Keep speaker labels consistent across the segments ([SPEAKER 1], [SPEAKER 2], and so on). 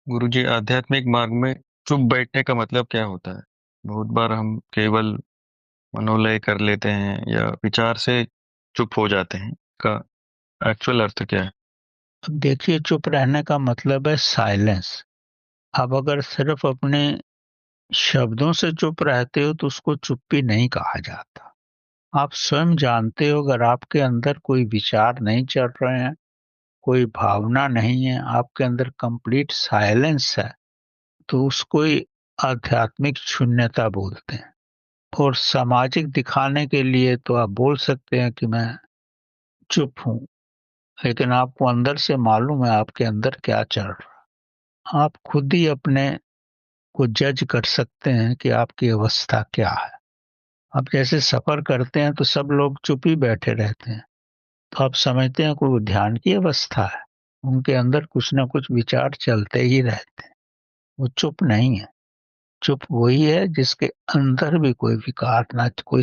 [SPEAKER 1] गुरुजी, आध्यात्मिक मार्ग में चुप बैठने का मतलब क्या होता है? बहुत बार हम केवल मनोलय कर लेते हैं या विचार से चुप हो जाते हैं। का एक्चुअल अर्थ क्या है?
[SPEAKER 2] अब देखिए, चुप रहने का मतलब है साइलेंस। अब अगर सिर्फ अपने शब्दों से चुप रहते हो तो उसको चुप्पी नहीं कहा जाता। आप स्वयं जानते हो, अगर आपके अंदर कोई विचार नहीं चल रहे हैं, कोई भावना नहीं है, आपके अंदर कंप्लीट साइलेंस है, तो उसको ही आध्यात्मिक शून्यता बोलते हैं। और सामाजिक दिखाने के लिए तो आप बोल सकते हैं कि मैं चुप हूं, लेकिन आपको अंदर से मालूम है आपके अंदर क्या चल रहा है। आप खुद ही अपने को जज कर सकते हैं कि आपकी अवस्था क्या है। आप जैसे सफर करते हैं तो सब लोग चुप ही बैठे रहते हैं, तो आप समझते हैं कोई ध्यान की अवस्था है। उनके अंदर कुछ ना कुछ विचार चलते ही रहते हैं, वो चुप नहीं है। चुप वही है जिसके अंदर भी कोई विकार ना, कोई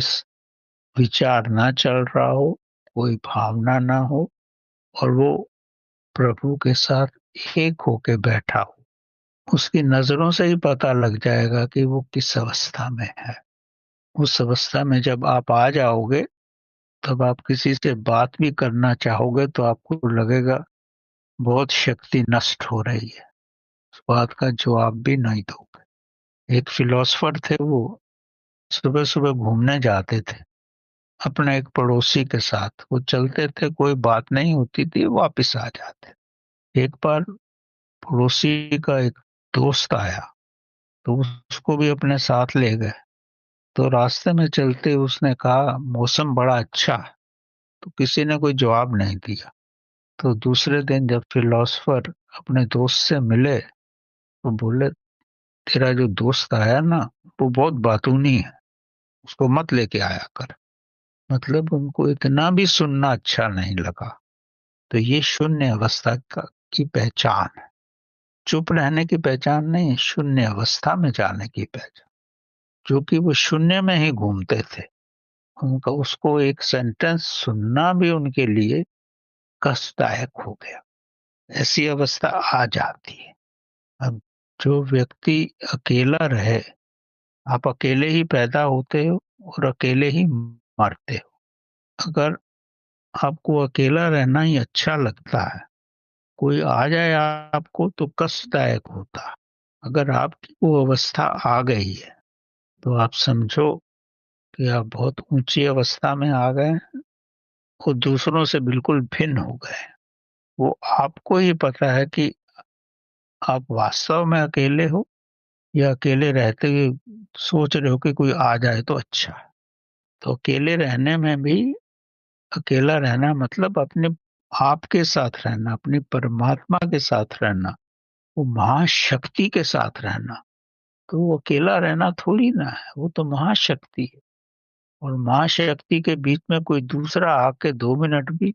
[SPEAKER 2] विचार ना चल रहा हो, कोई भावना ना हो, और वो प्रभु के साथ एक होके बैठा हो। उसकी नजरों से ही पता लग जाएगा कि वो किस अवस्था में है। उस अवस्था में जब आप आ जाओगे, तब आप किसी से बात भी करना चाहोगे तो आपको लगेगा बहुत शक्ति नष्ट हो रही है, उस बात का जवाब भी नहीं दोगे। एक फिलोसफर थे, वो सुबह सुबह घूमने जाते थे अपने एक पड़ोसी के साथ। वो चलते थे, कोई बात नहीं होती थी, वापिस आ जाते। एक बार पड़ोसी का एक दोस्त आया, तो उसको भी अपने साथ ले गए। तो रास्ते में चलते उसने कहा मौसम बड़ा अच्छा है, तो किसी ने कोई जवाब नहीं दिया। तो दूसरे दिन जब फिलोसफर अपने दोस्त से मिले तो बोले, तेरा जो दोस्त आया ना, वो बहुत बातूनी है, उसको मत लेके आया कर। मतलब उनको इतना भी सुनना अच्छा नहीं लगा। तो ये शून्य अवस्था की पहचान है। चुप रहने की पहचान नहीं, शून्य अवस्था में जाने की पहचान। जो कि वो शून्य में ही घूमते थे, उनका उसको एक सेंटेंस सुनना भी उनके लिए कष्टदायक हो गया। ऐसी अवस्था आ जाती है। अब जो व्यक्ति अकेला रहे, आप अकेले ही पैदा होते हो और अकेले ही मरते हो। अगर आपको अकेला रहना ही अच्छा लगता है, कोई आ जाए आपको तो कष्टदायक होता है। अगर आपकी वो अवस्था आ गई है, तो आप समझो कि आप बहुत ऊंची अवस्था में आ गए और दूसरों से बिल्कुल भिन्न हो गए। वो आपको ही पता है कि आप वास्तव में अकेले हो, या अकेले रहते हुए सोच रहे हो कि कोई आ जाए तो अच्छा है। तो अकेले रहने में भी, अकेला रहना मतलब अपने आप के साथ रहना, अपनी परमात्मा के साथ रहना, वो महाशक्ति के साथ रहना। तो वो अकेला रहना थोड़ी ना है, वो तो महाशक्ति है। और महाशक्ति के बीच में कोई दूसरा आके 2 मिनट भी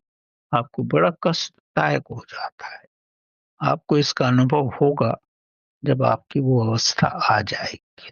[SPEAKER 2] आपको बड़ा कष्टदायक हो जाता है। आपको इसका अनुभव होगा जब आपकी वो अवस्था आ जाएगी।